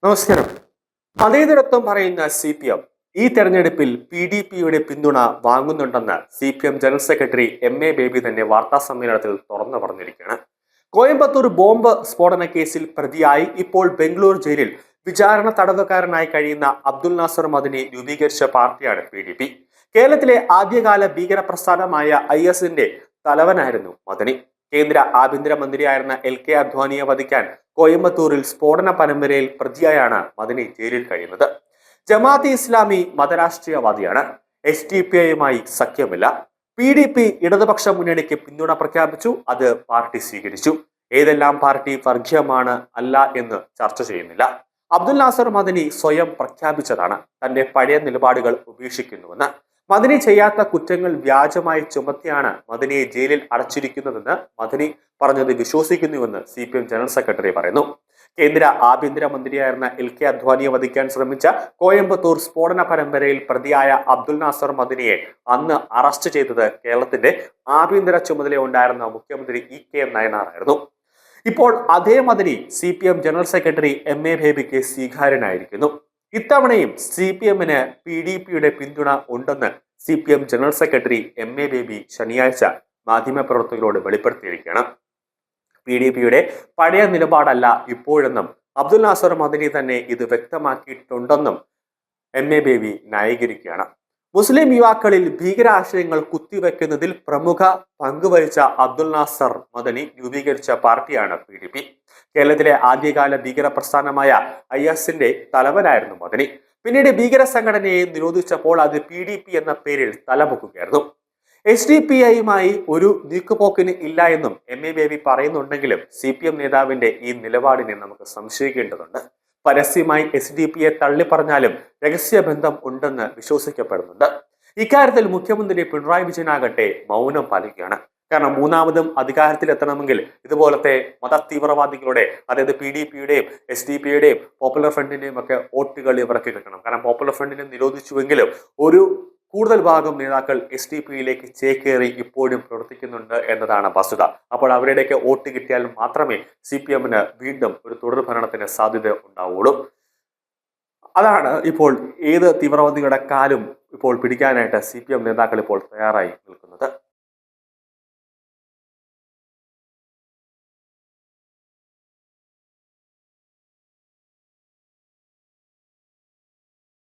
നമസ്കാരം. മതേതരത്വം പറയുന്ന CPM ഈ തെരഞ്ഞെടുപ്പിൽ PDPയുടെ പിന്തുണ വാങ്ങുന്നുണ്ടെന്ന് CPM general secretary MA baby തന്നെ വാർത്താ സമ്മേളനത്തിൽ തുറന്നു പറഞ്ഞിരിക്കുകയാണ്. കോയമ്പത്തൂർ ബോംബ് സ്ഫോടന കേസിൽ പ്രതിയായി ഇപ്പോൾ ബംഗളൂരു ജയിലിൽ വിചാരണ തടവുകാരനായി കഴിയുന്ന അബ്ദുൽ നാസർ മദനി രൂപീകരിച്ച പാർട്ടിയാണ് PDP. കേരളത്തിലെ ആദ്യകാല ഭീകര പ്രസ്ഥാനമായ ISന്റെ തലവനായിരുന്നു മദനി. കേന്ദ്ര ആഭ്യന്തരമന്ത്രിയായിരുന്ന LK അദ്വാനിയെ വധിക്കാൻ കോയമ്പത്തൂരിൽ സ്ഫോടന പരമ്പരയിൽ പ്രതിയായാണ് മദനി ജയിലിൽ കഴിയുന്നത്. ജമാഅത്തെ ഇസ്ലാമി മതരാഷ്ട്രീയവാദിയാണ്. SDPIയുമായി സഖ്യമില്ല. PDP ഇടതുപക്ഷ മുന്നണിക്ക് പിന്തുണ പ്രഖ്യാപിച്ചു. അത് പാർട്ടി സ്വീകരിച്ചു. ഏതെല്ലാം പാർട്ടി വർഗീയമാണ് അല്ല എന്ന് ചർച്ച ചെയ്യുന്നില്ല. അബ്ദുൽ നാസർ മദനി സ്വയം പ്രഖ്യാപിച്ചതാണ് തന്റെ പഴയ നിലപാടുകൾ ഉപേക്ഷിക്കുന്നുവെന്ന്. മദനി ചെയ്യാത്ത കുറ്റങ്ങൾ വ്യാജമായി ചുമത്തിയാണ് മദനിയെ ജയിലിൽ അടച്ചിരിക്കുന്നതെന്ന് മദനി പറഞ്ഞത് വിശ്വസിക്കുന്നുവെന്ന് CPM ജനറൽ സെക്രട്ടറി പറയുന്നു. കേന്ദ്ര ആഭ്യന്തര മന്ത്രിയായിരുന്ന LK അദ്വാനിയെ വധിക്കാൻ ശ്രമിച്ച കോയമ്പത്തൂർ സ്ഫോടന പരമ്പരയിൽ പ്രതിയായ അബ്ദുൽ നാസർ മദനിയെ അന്ന് അറസ്റ്റ് ചെയ്തത് കേരളത്തിന്റെ ആഭ്യന്തര ചുമതല ഉണ്ടായിരുന്ന മുഖ്യമന്ത്രി EK നയനാർ ആയിരുന്നു. ഇപ്പോൾ അതേ Madani CPM general secretary MA ബേബിക്ക് സ്വീകാര്യനായിരിക്കുന്നു. ഇത്തവണയും CPMന് PDPയുടെ പിന്തുണ ഉണ്ടെന്ന് CPM general secretary MA baby ശനിയാഴ്ച മാധ്യമപ്രവർത്തകരോട് വെളിപ്പെടുത്തിയിരിക്കുകയാണ്. PDPയുടെ പഴയ നിലപാടല്ല ഇപ്പോഴെന്നും അബ്ദുൽ നാസർ മദനി തന്നെ ഇത് വ്യക്തമാക്കിയിട്ടുണ്ടെന്നും MA ബേബി ന്യായീകരിക്കുകയാണ്. മുസ്ലിം യുവാക്കളിൽ ഭീകരാശയങ്ങൾ കുത്തിവെക്കുന്നതിൽ പ്രമുഖ പങ്കുവഹിച്ച അബ്ദുൽ നാസർ മദനി രൂപീകരിച്ച പാർട്ടിയാണ് PDP. കേരളത്തിലെ ആദ്യകാല ഭീകര പ്രസ്ഥാനമായ ISന്റെ തലവനായിരുന്നു മദനി. പിന്നീട് ഭീകര സംഘടനയെ നിരോധിച്ചപ്പോൾ അത് PDP എന്ന പേരിൽ തലപൊക്കുകയായിരുന്നു. SDPIയുമായി ഒരു നീക്കുപോക്കിന് ഇല്ല എന്നും MA ബേബി പറയുന്നുണ്ടെങ്കിലും CPM നേതാവിന്റെ ഈ നിലപാടിനെ നമുക്ക് സംശയിക്കേണ്ടതുണ്ട്. പരസ്യമായി SDPയെ തള്ളി പറഞ്ഞാലും രഹസ്യബന്ധം ഉണ്ടെന്ന് വിശ്വസിക്കപ്പെടുന്നുണ്ട്. ഇക്കാര്യത്തിൽ മുഖ്യമന്ത്രി പിണറായി വിജയനാകട്ടെ മൗനം പാലിക്കുകയാണ്. കാരണം മൂന്നാമതും അധികാരത്തിലെത്തണമെങ്കിൽ ഇതുപോലത്തെ മത തീവ്രവാദികളുടെ, അതായത് PDPയുടെയും SDPയുടെയും പോപ്പുലർ ഫ്രണ്ടിന്റെയും ഒക്കെ വോട്ടുകൾ ഇവർക്ക് കിട്ടണം. കാരണം പോപ്പുലർ ഫ്രണ്ടിനെ നിരോധിച്ചുവെങ്കിലും ഒരു കൂടുതൽ ഭാഗം നേതാക്കൾ SDPയിലേക്ക് ചേക്കേറി ഇപ്പോഴും പ്രവർത്തിക്കുന്നുണ്ട് എന്നതാണ് വസ്തുത. അപ്പോൾ അവരുടെയൊക്കെ വോട്ട് കിട്ടിയാൽ മാത്രമേ CPMന് വീണ്ടും ഒരു തുടർ ഭരണത്തിന് സാധ്യത ഉണ്ടാവുള്ളൂ. അതാണ് ഇപ്പോൾ ഏത് തീവ്രവാദികളുടെ കാലും ഇപ്പോൾ പിടിക്കാനായിട്ട് CPM നേതാക്കൾ ഇപ്പോൾ തയ്യാറായി നിൽക്കുന്നത്.